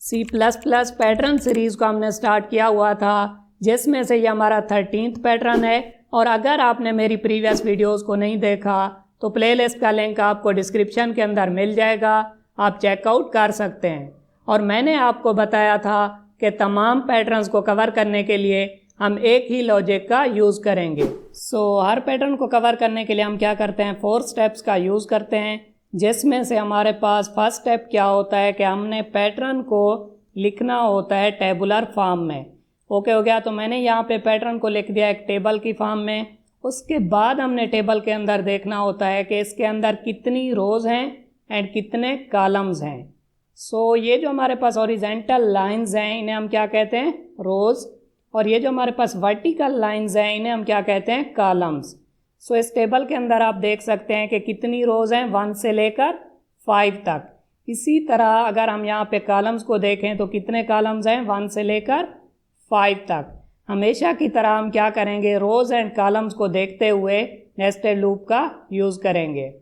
C++ pattern series को हमने start किया हुआ था, जिसमें से ये हमारा 13th पैटर्न है। और अगर आपने मेरी प्रीवियस वीडियोस को नहीं देखा तो प्लेलिस्ट का लिंक आपको डिस्क्रिप्शन के अंदर मिल जाएगा, आप चेकआउट कर सकते हैं। और मैंने आपको बताया था कि तमाम पैटर्न्स को कवर करने के लिए हम एक ही लॉजिक का यूज़ करेंगे। हर पैटर्न को कवर करने के लिए हम क्या करते हैं, 4 स्टेप्स का यूज़ करते हैं, जिसमें से हमारे पास फर्स्ट स्टेप क्या होता है कि हमने पैटर्न को लिखना होता है टेबुलर फॉर्म में। ओके हो गया। तो मैंने यहाँ पे पैटर्न को लिख दिया एक टेबल की फॉर्म में। उसके बाद हमने टेबल के अंदर देखना होता है कि इसके अंदर कितनी रोज़ हैं एंड कितने कॉलम्स हैं। ये जो हमारे पास हॉरिजॉन्टल लाइंस हैं इन्हें हम क्या कहते हैं, रोज़। और ये जो हमारे पास वर्टिकल लाइंस हैं इन्हें हम क्या कहते हैं, कॉलम्स। इस टेबल के अंदर आप देख सकते हैं कि कितनी रोज़ हैं, 1 से लेकर 5 तक। इसी तरह अगर हम यहाँ पे कॉलम्स को देखें तो कितने कॉलम्स हैं, 1 से लेकर 5 तक। हमेशा की तरह हम क्या करेंगे, रोज़ एंड कॉलम्स को देखते हुए नेस्टेड लूप का यूज़ करेंगे।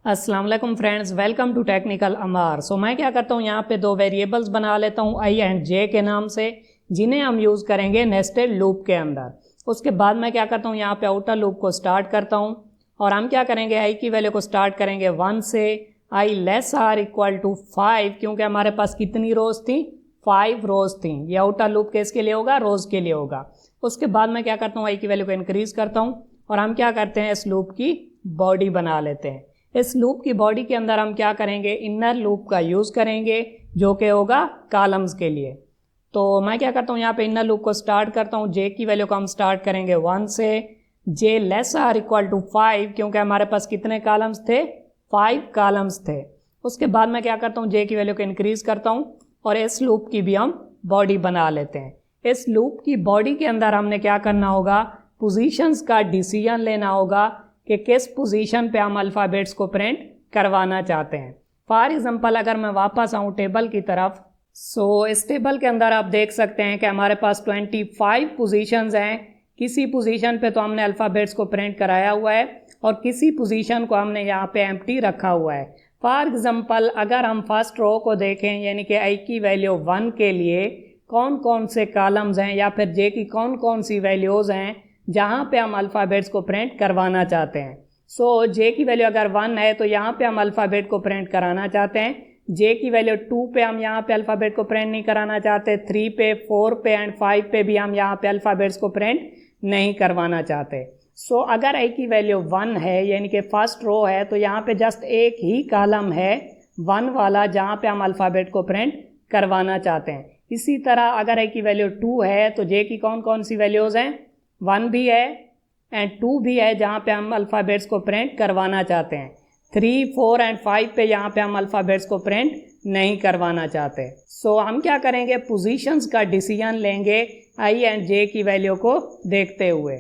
अस्सलाम वालेकुम फ्रेंड्स, वेलकम टू टेक्निकल अमार। मैं क्या करता हूँ, यहाँ पे 2 वेरिएबल्स बना लेता हूँ आई एंड जे के नाम से, जिन्हें हम यूज़ करेंगे नेस्टेड लूप के अंदर। उसके बाद मैं क्या करता हूँ, यहाँ पे आउटर लूप को स्टार्ट करता हूँ और हम क्या करेंगे, आई की वैल्यू को स्टार्ट करेंगे 1 से, आई लेस आर इक्वल टू 5, क्योंकि हमारे पास कितनी रोज़ थी, 5 रोज़ थी। ये आउटर लूप किसके लिए होगा, रोज़ के लिए होगा। उसके बाद मैं क्या करता हूँ, आई की वैल्यू को इंक्रीज़ करता हूँ और हम क्या करते हैं, इस लूप की बॉडी बना लेते हैं। इस लूप की बॉडी के अंदर हम क्या करेंगे, इनर लूप का यूज़ करेंगे, जो कि होगा कॉलम्स के लिए। तो मैं क्या करता हूँ, यहाँ पे इनर लूप को स्टार्ट करता हूँ। जे की वैल्यू को हम स्टार्ट करेंगे 1 से, जे लेस आर इक्वल टू 5, क्योंकि हमारे पास कितने कॉलम्स थे, 5 कॉलम्स थे। उसके बाद मैं क्या करता हूँ, जे की वैल्यू को इंक्रीज़ करता हूँ और इस लूप की भी हम बॉडी बना लेते हैं। इस लूप की बॉडी के अंदर हमने क्या करना होगा, पोजीशंस का डिसीजन लेना होगा कि किस पोजीशन पे हम अल्फ़ाबेट्स को प्रिंट करवाना चाहते हैं। फॉर एग्जांपल अगर मैं वापस आऊँ टेबल की तरफ, इस टेबल के अंदर आप देख सकते हैं कि हमारे पास 25 पोजीशंस हैं। किसी पोजीशन पे तो हमने अल्फ़ाबेट्स को प्रिंट कराया हुआ है और किसी पोजीशन को हमने यहाँ पे एम्प्टी रखा हुआ है। फॉर एग्जांपल अगर हम फर्स्ट रो को देखें, यानी कि आई की वैल्यू 1 के लिए कौन कौन से कॉलम्स हैं या फिर जे की कौन कौन सी वैल्यूज़ हैं जहाँ पे हम अल्फ़ाबेट्स को प्रिंट करवाना चाहते हैं। जे की वैल्यू अगर 1 है तो यहाँ पे हम अल्फ़ाबेट को प्रिंट कराना चाहते हैं। जे की वैल्यू 2 पे हम यहाँ पे अल्फ़ाबेट को प्रिंट नहीं कराना चाहते, 3 पे, 4 पे एंड 5 पे भी हम यहाँ पे अल्फ़ाबेट्स को प्रिंट नहीं करवाना चाहते। अगर आई की वैल्यू 1 है, यानी कि फर्स्ट रो है, तो यहाँ पे जस्ट एक ही कॉलम है 1 वाला जहाँ पे हम अल्फ़ाबेट को प्रिंट करवाना चाहते हैं। इसी तरह अगर आई की वैल्यू 2 है तो जे की कौन कौन सी वैल्यूज़ हैं, 1 भी है एंड 2 भी है जहाँ पे हम अल्फ़ाबेट्स को प्रिंट करवाना चाहते हैं। 3, 4 एंड 5 पे यहाँ पे हम अल्फ़ाबेट्स को प्रिंट नहीं करवाना चाहते। हम क्या करेंगे, पोजीशंस का डिसीजन लेंगे आई एंड जे की वैल्यू को देखते हुए।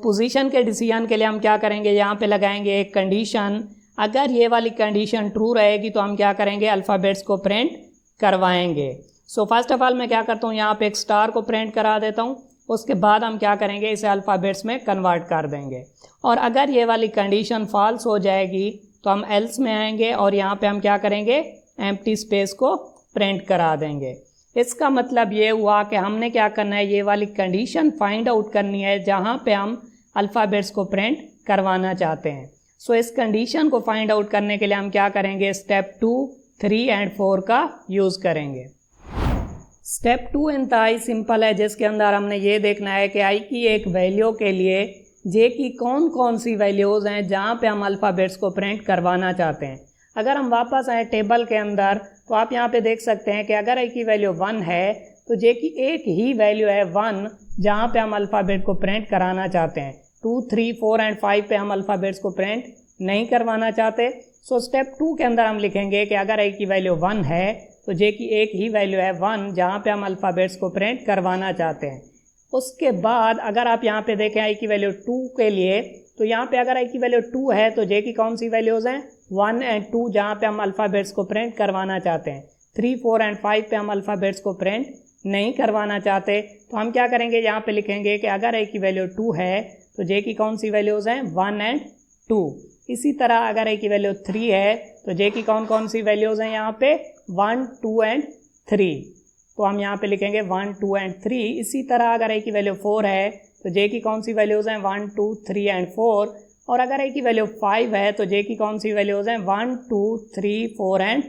पोजीशन के डिसीजन के लिए हम क्या करेंगे, यहाँ पे लगाएंगे एक कंडीशन। अगर ये वाली कंडीशन ट्रू रहेगी तो हम क्या करेंगे, अल्फ़ाबेट्स को प्रिंट करवाएंगे। फर्स्ट ऑफ ऑल मैं क्या करता हूँ, यहाँ पे एक स्टार को प्रिंट करा देता हूँ। उसके बाद हम क्या करेंगे, इसे अल्फ़ाबेट्स में कन्वर्ट कर देंगे। और अगर ये वाली कंडीशन फॉल्स हो जाएगी तो हम एल्स में आएंगे और यहाँ पे हम क्या करेंगे, एम्प्टी स्पेस को प्रिंट करा देंगे। इसका मतलब ये हुआ कि हमने क्या करना है, ये वाली कंडीशन फाइंड आउट करनी है जहाँ पे हम अल्फ़ाबेट्स को प्रिंट करवाना चाहते हैं। इस कंडीशन को फाइंड आउट करने के लिए हम क्या करेंगे, स्टेप 2, 3 एंड 4 का यूज़ करेंगे। स्टेप 2 इंतहाई सिंपल है, जिसके अंदर हमने ये देखना है कि आई की एक वैल्यू के लिए जे की कौन कौन सी वैल्यूज़ हैं जहाँ पे हम अल्फ़ाबेट्स को प्रिंट करवाना चाहते हैं। अगर हम वापस आए टेबल के अंदर तो आप यहाँ पे देख सकते हैं कि अगर आई की वैल्यू 1 है तो जे की एक ही वैल्यू है 1 जहाँ पे हम अल्फ़ाबेट को प्रिंट कराना चाहते हैं। 2, 3, 4 एंड 5 पे हम अल्फ़ाबेट्स को प्रिंट नहीं करवाना चाहते। स्टेप 2 के अंदर हम लिखेंगे कि अगर आई की वैल्यू 1 है तो जे की एक ही वैल्यू है 1 जहाँ पे हम अल्फ़ाबेट्स को प्रिंट करवाना चाहते हैं। उसके बाद अगर आप यहाँ पे देखें आई की वैल्यू 2 के लिए, तो यहाँ पे अगर आई की वैल्यू 2 है तो जे की कौन सी वैल्यूज़ हैं, 1 एंड 2 जहाँ पे हम अल्फ़ाबेट्स को प्रिंट करवाना चाहते हैं। 3, 4 एंड 5 पे हम अल्फ़ाबेट्स को प्रिंट नहीं करवाना चाहते। तो हम क्या करेंगे, यहाँ पे लिखेंगे कि अगर आई की वैल्यू 2 है तो जे की कौन सी वैल्यूज़ हैं, 1 एंड 2। इसी तरह अगर आई की वैल्यू 3 है तो जे की कौन कौन सी वैल्यूज़ हैं यहाँ पे 1, 2 एंड 3। तो हम यहाँ पे लिखेंगे 1, 2 एंड 3। इसी तरह अगर ए की वैल्यू 4 है तो जे की कौन सी वैल्यूज़ हैं 1, 2, 3 एंड 4। और अगर ए की वैल्यू 5 है तो जे की कौन सी वैल्यूज़ हैं 1, 2, 3, 4 एंड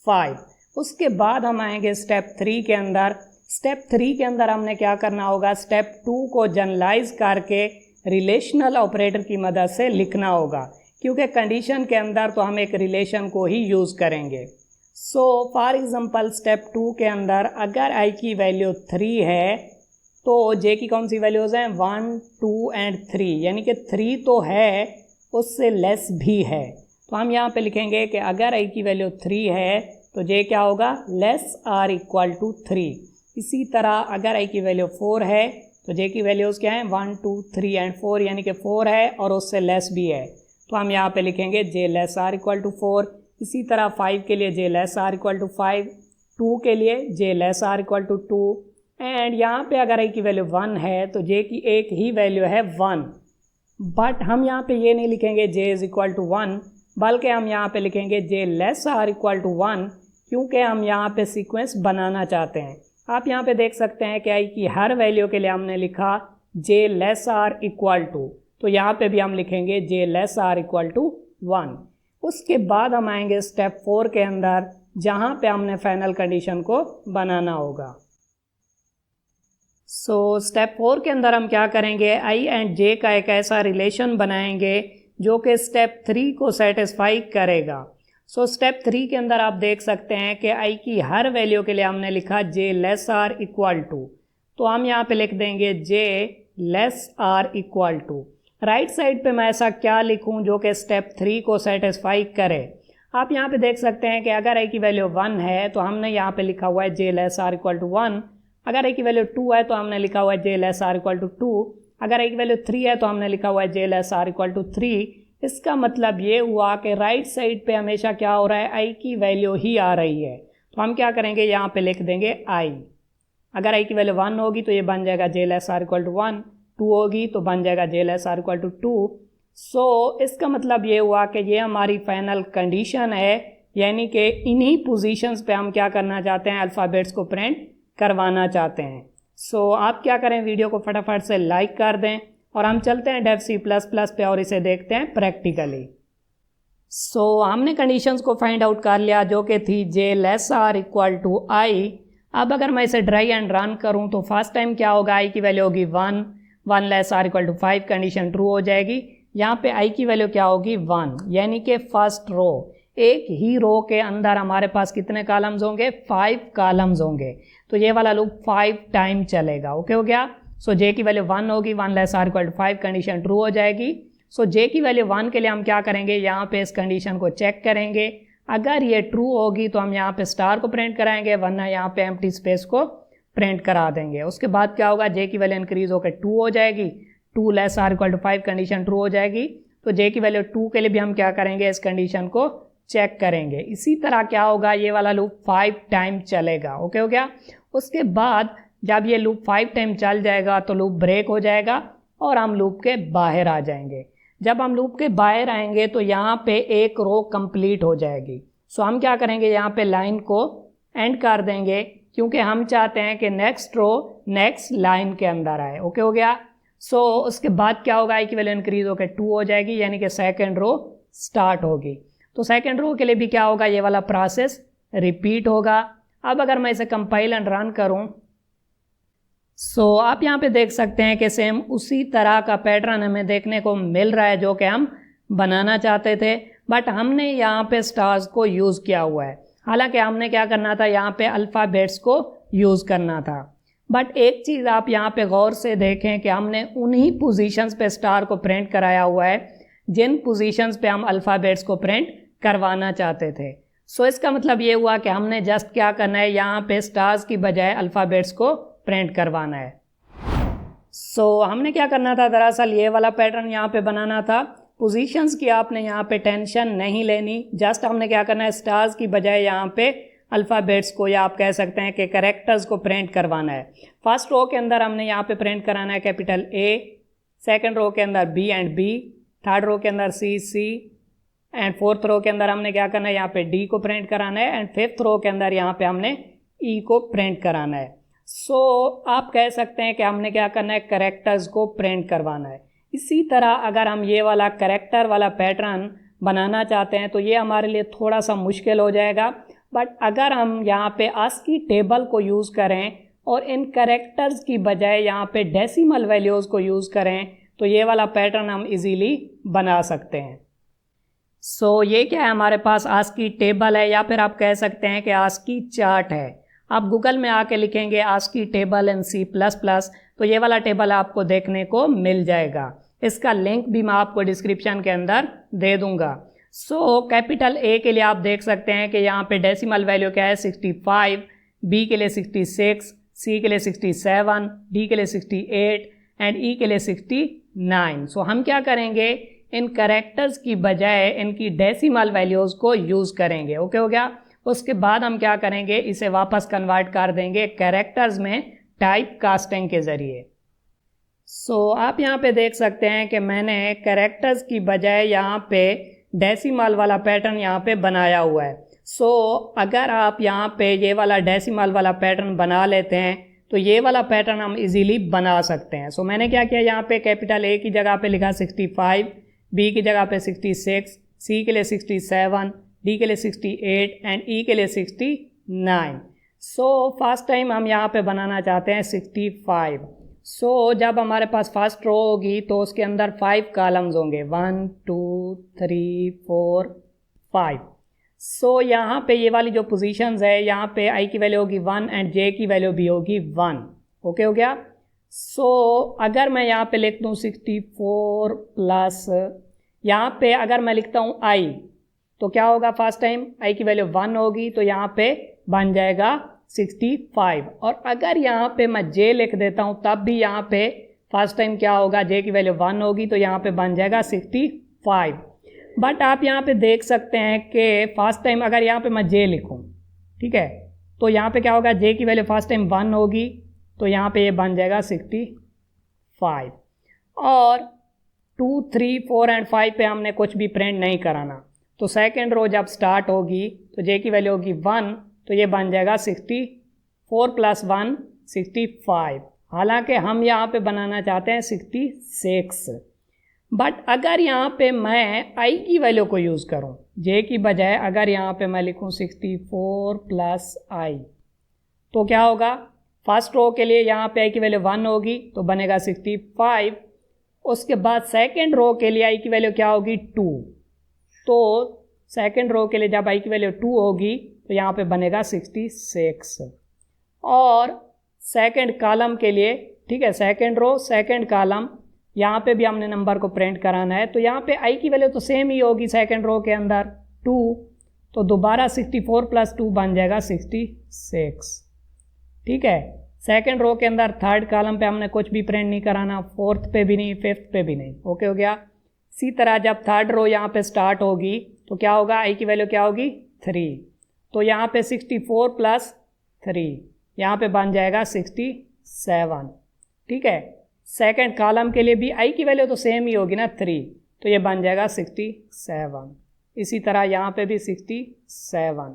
5। उसके बाद हम आएंगे स्टेप 3 के अंदर। स्टेप 3 के अंदर हमने क्या करना होगा, स्टेप 2 को जनरलाइज करके रिलेशनल ऑपरेटर की मदद से लिखना होगा, क्योंकि कंडीशन के अंदर तो हम एक रिलेशन को ही यूज़ करेंगे। सो फॉर एग्जांपल स्टेप 2 के अंदर अगर आई की वैल्यू 3 है तो जे की कौन सी वैल्यूज़ हैं 1, 2 एंड 3, यानी कि 3 तो है उससे लेस भी है। तो हम यहाँ पे लिखेंगे कि अगर आई की वैल्यू 3 है तो जे क्या होगा, लेस आर इक्वल टू 3। इसी तरह अगर आई की वैल्यू 4 है तो जे की वैल्यूज़ क्या हैं 1, 2, 3 एंड 4, यानी कि 4 है और उससे लेस भी है। तो हम यहाँ पे लिखेंगे j less or equal to 4। इसी तरह 5 के लिए j less or equal to 5, 2 के लिए j less or equal to 2 and यहाँ पे अगर आई की वैल्यू 1 है तो जे की एक ही वैल्यू है 1। बट हम यहाँ पे ये नहीं लिखेंगे जे इज़ इक्वल टू 1, बल्कि हम यहाँ पे लिखेंगे j less or equal to 1, क्योंकि हम यहाँ पे सीक्वेंस बनाना चाहते हैं। आप यहाँ पे देख सकते हैं कि आई की हर वैल्यू के लिए हमने लिखा j less or equal to, तो यहाँ पे भी हम लिखेंगे j less or equal to 1। उसके बाद हम आएंगे स्टेप 4 के अंदर, जहाँ पे हमने फाइनल कंडीशन को बनाना होगा। सो स्टेप 4 के अंदर हम क्या करेंगे, आई एंड जे का एक ऐसा रिलेशन बनाएंगे जो कि स्टेप 3 को सेटिस्फाई करेगा। सो स्टेप 3 के अंदर आप देख सकते हैं कि आई की हर वैल्यू के लिए हमने लिखा j less or equal to, तो हम यहाँ पे लिख देंगे j less or equal to. Right side पे मैं ऐसा क्या लिखूं जो कि स्टेप 3 को सेटिस्फाई करे। आप यहाँ पे देख सकते हैं कि अगर आई की वैल्यू 1 है तो हमने यहाँ पे लिखा हुआ है जे लेस आर इक्वल टू 1। अगर आई की वैल्यू 2 है तो हमने लिखा हुआ है जे लेस आर इक्वल टू 2। अगर आई की वैल्यू 3 है तो हमने लिखा हुआ है जे लेस आर इक्वल टू 3। इसका मतलब ये हुआ कि राइट साइड पे हमेशा क्या हो रहा है, आई की वैल्यू ही आ रही है। तो हम क्या करेंगे, यहाँ पे लिख देंगे आई। अगर आई की वैल्यू 1 होगी तो ये बन जाएगा जे लेस आर इक्वल टू 1, 2 होगी तो बन जाएगा जे लेस आर इक्वल टू 2। सो इसका मतलब ये हुआ कि ये हमारी फाइनल कंडीशन है, यानी कि इन्हीं पोजीशंस पे हम क्या करना चाहते हैं, अल्फ़ाबेट्स को प्रिंट करवाना चाहते हैं। सो आप क्या करें, वीडियो को फटाफट से लाइक कर दें और हम चलते हैं डेव C++ पे और इसे देखते हैं प्रैक्टिकली। सो हमने कंडीशंस को फाइंड आउट कर लिया जो कि थी जे लेस आर इक्वल टू आई। अब अगर मैं इसे ड्राई एंड रन करूं तो फर्स्ट टाइम क्या होगा, आई की वैल्यू होगी 1, 1 less or equal to 5, condition true हो जाएगी। यहाँ पे आई की वैल्यू क्या होगी 1, यानी कि फर्स्ट रो। एक ही रो के अंदर हमारे पास कितने कॉलम्स होंगे, 5 कॉलम्स होंगे। तो ये वाला लूप 5 टाइम चलेगा। ओके हो गया। सो जे की वैल्यू 1 होगी, 1 less or equal to 5, condition true हो जाएगी। सो जे की वैल्यू 1 के लिए हम क्या करेंगे, यहाँ पे इस कंडीशन को चेक करेंगे। अगर ये ट्रू होगी तो हम यहाँ पे स्टार को प्रिंट कराएंगे, वरना यहाँ पे एम्प्टी स्पेस को प्रिंट करा देंगे। उसके बाद क्या होगा, जे की वैल्यू इंक्रीज होकर 2 हो जाएगी, 2 less or equal to 5, condition true हो जाएगी। तो जे की वैल्यू 2 के लिए भी हम क्या करेंगे, इस कंडीशन को चेक करेंगे। इसी तरह क्या होगा, ये वाला लूप 5 टाइम चलेगा। ओके हो गया। उसके बाद जब ये लूप 5 टाइम चल जाएगा तो लूप ब्रेक हो जाएगा और हम लूप के बाहर आ जाएंगे। जब हम लूप के बाहर आएंगे तो यहाँ पे एक रो कंप्लीट हो जाएगी। सो हम क्या करेंगे, यहाँ पे लाइन को एंड कर देंगे, क्योंकि हम चाहते हैं कि नेक्स्ट रो नेक्स्ट लाइन के अंदर आए। ओके हो गया। सो उसके बाद क्या होगा, आई की वैल्यू इंक्रीज होकर 2 हो जाएगी, यानी कि सेकेंड रो स्टार्ट होगी। तो सेकेंड रो के लिए भी क्या होगा, ये वाला प्रोसेस रिपीट होगा। अब अगर मैं इसे कंपाइल एंड रन करूँ सो आप यहाँ पे देख सकते हैं कि सेम उसी तरह का पैटर्न हमें देखने को मिल रहा है जो कि हम बनाना चाहते थे, बट हमने यहाँ पे स्टार्स को यूज़ किया हुआ है। हालांकि हमने क्या करना था, यहाँ पे अल्फ़ाबेट्स को यूज़ करना था। बट एक चीज़ आप यहाँ पे गौर से देखें कि हमने उन्हीं पोजीशंस पे स्टार को प्रिंट कराया हुआ है जिन पोजीशंस पे हम अल्फ़ाबेट्स को प्रिंट करवाना चाहते थे। सो इसका मतलब ये हुआ कि हमने जस्ट क्या करना है, यहाँ पे स्टार्स की बजाय अल्फ़ाबेट्स को प्रिंट करवाना है। सो हमने क्या करना था, दरअसल ये वाला पैटर्न यहाँ पे बनाना था। पोजीशंस की आपने यहाँ पे टेंशन नहीं लेनी, जस्ट हमने क्या करना है, स्टार्स की बजाय यहाँ पे अल्फ़ाबेट्स को या आप कह सकते हैं कि कैरेक्टर्स को प्रिंट करवाना है। फर्स्ट रो के अंदर हमने यहाँ पे प्रिंट कराना है कैपिटल A, सेकेंड रो के अंदर B and B, third row के अंदर C, एंड फोर्थ रो के अंदर हमने क्या करना है, यहाँ पे डी को प्रिंट कराना है, एंड फिफ्थ रो के अंदर यहाँ पे हमने ई को प्रिंट कराना है। सो आप कह सकते हैं कि हमने क्या करना है, कैरेक्टर्स को प्रिंट करवाना है। इसी तरह अगर हम ये वाला कैरेक्टर वाला पैटर्न बनाना चाहते हैं तो ये हमारे लिए थोड़ा सा मुश्किल हो जाएगा, बट अगर हम यहाँ पे ASCII टेबल को यूज़ करें और इन कैरेक्टर्स की बजाय यहाँ पे डेसिमल वैल्यूज़ को यूज़ करें तो ये वाला पैटर्न हम इजीली बना सकते हैं। सो ये क्या है, हमारे पास ASCII टेबल है, या फिर आप कह सकते हैं कि ASCII चार्ट है। आप गूगल में आके लिखेंगे ASCII टेबल इन C++, तो ये वाला टेबल आपको देखने को मिल जाएगा। इसका लिंक भी मैं आपको डिस्क्रिप्शन के अंदर दे दूंगा। सो कैपिटल A के लिए आप देख सकते हैं कि यहाँ पे डेसिमल वैल्यू क्या है 65, B के लिए 66, C के लिए 67, D के लिए 68 एंड E के लिए 69। सो हम क्या करेंगे, इन कैरेक्टर्स की बजाय इनकी डेसिमल वैल्यूज़ को यूज़ करेंगे। ओके हो गया। उसके बाद हम क्या करेंगे, इसे वापस कन्वर्ट कर देंगे कैरेक्टर्स में टाइप कास्टिंग के ज़रिए। सो आप यहाँ पे देख सकते हैं कि मैंने कैरेक्टर्स की बजाय यहाँ पे डेसिमल वाला पैटर्न यहाँ पे बनाया हुआ है। सो अगर आप यहाँ पे ये वाला डेसिमल वाला पैटर्न बना लेते हैं तो ये वाला पैटर्न हम इजीली बना सकते हैं। सो मैंने क्या किया, यहाँ पे कैपिटल A की जगह पे लिखा 65, B की जगह पे 66, C के लिए 67, D के लिए 68 एंड E के लिए 69। सो फर्स्ट टाइम हम यहाँ पे बनाना चाहते हैं 65। सो जब हमारे पास फर्स्ट रो होगी तो उसके अंदर 5 कॉलम्स होंगे, 1 2 3 4 5। सो यहाँ पे ये वाली जो पोजीशंस है, यहाँ पे I की वैल्यू होगी 1 एंड J की वैल्यू भी होगी 1। ओके हो गया। सो अगर मैं यहाँ पे लिख दूँ 64 प्लस, यहाँ पे अगर मैं लिखता हूँ I तो क्या होगा, फर्स्ट टाइम I की वैल्यू 1 होगी तो यहाँ पे बन जाएगा 65। और अगर यहाँ पे मैं J लिख देता हूँ तब भी यहाँ पे फर्स्ट टाइम क्या होगा, J की वैल्यू 1 होगी तो यहाँ पे बन जाएगा 65। बट आप यहाँ पे देख सकते हैं कि फर्स्ट टाइम अगर यहाँ पे मैं J लिखूँ, ठीक है, तो यहाँ पे क्या होगा, J की वैल्यू फर्स्ट टाइम 1 होगी तो यहाँ पे ये बन जाएगा 65। और 2 3 4 एंड 5 पे हमने कुछ भी प्रिंट नहीं कराना, तो सेकेंड रो जब स्टार्ट होगी तो J की वैल्यू होगी 1 तो ये बन जाएगा 64 प्लस 1 65। हालांकि हम यहाँ पे बनाना चाहते हैं 66। बट अगर यहाँ पे मैं I की वैल्यू को यूज़ करूँ J की बजाय, अगर यहाँ पे मैं लिखूँ 64 प्लस I तो क्या होगा, फर्स्ट रो के लिए यहाँ पे I की वैल्यू 1 होगी तो बनेगा 65। उसके बाद सेकेंड रो के लिए I की वैल्यू क्या होगी 2, तो सेकेंड रो के लिए जब I की वैल्यू 2 होगी तो यहाँ पे बनेगा 66। और सेकेंड कॉलम के लिए, ठीक है, सेकेंड रो सेकेंड कॉलम, यहाँ पे भी हमने नंबर को प्रिंट कराना है तो यहाँ पे I की वैल्यू तो सेम ही होगी सेकेंड रो के अंदर 2, तो दोबारा 64 प्लस 2 बन जाएगा 66। ठीक है, सेकेंड रो के अंदर थर्ड कॉलम पे हमने कुछ भी प्रिंट नहीं कराना, फोर्थ पे भी नहीं, फिफ्थ पे भी नहीं। ओके हो गया। इसी तरह जब थर्ड रो यहाँ पे स्टार्ट होगी तो क्या होगा, I की वैल्यू क्या होगी 3, तो यहाँ पे 64 प्लस 3 यहाँ पे बन जाएगा 67। ठीक है, सेकंड कॉलम के लिए भी I की वैल्यू तो सेम ही होगी ना 3, तो ये बन जाएगा 67। इसी तरह यहाँ पे भी 67।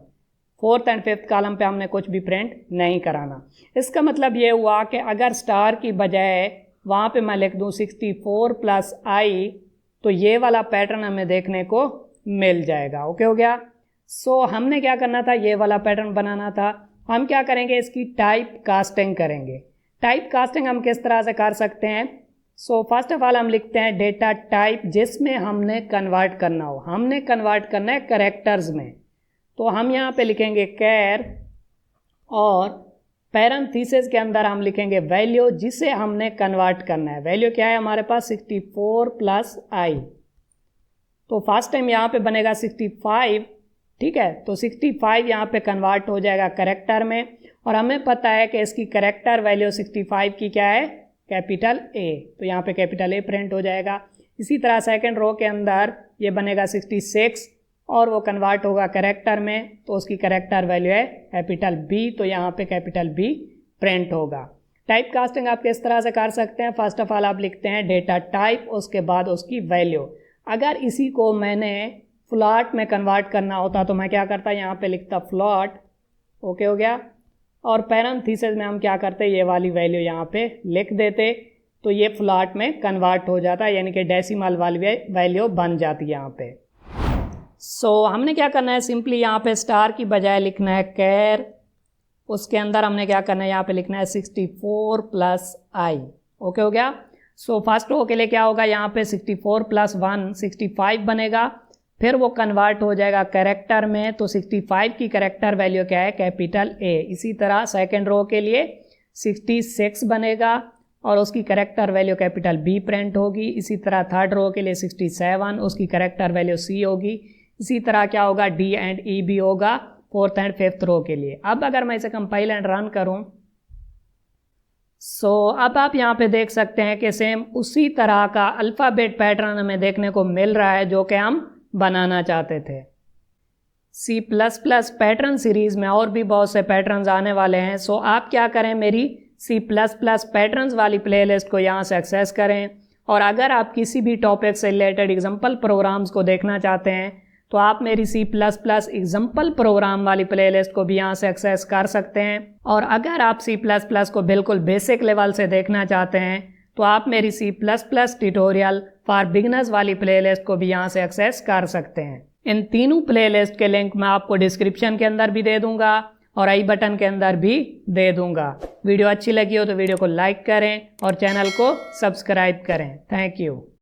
फोर्थ एंड फिफ्थ कॉलम पे हमने कुछ भी प्रिंट नहीं कराना। इसका मतलब ये हुआ कि अगर स्टार की बजाय वहाँ पे मैं लिख दूँ 64 प्लस I तो ये वाला पैटर्न हमें देखने को मिल जाएगा। ओके हो गया। सो हमने क्या करना था, ये वाला पैटर्न बनाना था। हम क्या करेंगे, इसकी टाइप कास्टिंग करेंगे। टाइप कास्टिंग हम किस तरह से कर सकते हैं, सो फर्स्ट ऑफ ऑल हम लिखते हैं डेटा टाइप जिसमें हमने कन्वर्ट करना हो, हमने कन्वर्ट करना है कैरेक्टर्स में, तो हम यहाँ पे लिखेंगे कैर और पैरेंथेसिस के अंदर हम लिखेंगे वैल्यू जिसे हमने कन्वर्ट करना है। वैल्यू क्या है हमारे पास 64 प्लस I, तो फर्स्ट टाइम यहाँ पे बनेगा 65। ठीक है, तो 65 यहाँ पे कन्वर्ट हो जाएगा कैरेक्टर में, और हमें पता है कि इसकी कैरेक्टर वैल्यू 65 की क्या है, कैपिटल A, तो यहाँ पे कैपिटल A प्रिंट हो जाएगा। इसी तरह सेकंड रो के अंदर ये बनेगा 66 और वो कन्वर्ट होगा कैरेक्टर में, तो उसकी कैरेक्टर वैल्यू है कैपिटल B, तो यहाँ पे कैपिटल B प्रिंट होगा। टाइप कास्टिंग आप किस तरह से कर सकते हैं, फर्स्ट ऑफ ऑल आप लिखते हैं डेटा टाइप, उसके बाद उसकी वैल्यू। अगर इसी को मैंने फ्लॉट में कन्वर्ट करना होता तो मैं क्या करता, यहाँ पे लिखता फ्लॉट, ओके हो गया, और पैरेंथेसिस में हम क्या करते, ये वाली वैल्यू यहाँ पे लिख देते, तो ये फ्लॉट में कन्वर्ट हो जाता है, यानी कि डेसिमल वाली वैल्यू बन जाती है यहाँ पे। सो हमने क्या करना है, सिंपली यहाँ पे स्टार की बजाय लिखना है कैर, उसके अंदर हमने क्या करना है, यहाँ पे लिखना है 64 + i, ओके हो गया। सो फर्स्ट रो के लिए क्या होगा, यहाँ पे 64 + 1 65 बनेगा, फिर वो कन्वर्ट हो जाएगा कैरेक्टर में, तो 65 की कैरेक्टर वैल्यू क्या है, कैपिटल A। इसी तरह सेकंड रो के लिए 66 बनेगा और उसकी character value capital B print होगी। इसी तरह थर्ड रो के लिए 67, उसकी कैरेक्टर वैल्यू C होगी। इसी तरह क्या होगा, D एंड E भी होगा फोर्थ एंड फिफ्थ रो के लिए। अब अगर मैं इसे कंपाइल एंड रन करूं, सो अब आप यहाँ पे देख सकते हैं कि सेम उसी तरह का अल्फ़ाबेट पैटर्न हमें देखने को मिल रहा है जो कि हम बनाना चाहते थे। C++ पैटर्न सीरीज़ में और भी बहुत से पैटर्न्स आने वाले हैं। सो आप क्या करें, मेरी C++ पैटर्न्स वाली प्लेलिस्ट को यहाँ से एक्सेस करें, और अगर आप किसी भी टॉपिक से रिलेटेड एग्जाम्पल प्रोग्राम्स को देखना चाहते हैं तो आप मेरी C++ एग्जाम्पल प्रोग्राम वाली प्लेलिस्ट को भी यहाँ से एक्सेस कर सकते हैं। और अगर आप C++ को बिल्कुल बेसिक लेवल से देखना चाहते हैं तो आप मेरी C++ ट्यूटोरियल फॉर बिगिनर्स वाली प्लेलिस्ट को भी यहाँ से एक्सेस कर सकते हैं। इन तीनों प्लेलिस्ट के लिंक मैं आपको डिस्क्रिप्शन के अंदर भी दे दूंगा और आई बटन के अंदर भी दे दूंगा। वीडियो अच्छी लगी हो तो वीडियो को लाइक करें और चैनल को सब्सक्राइब करें। Thank you.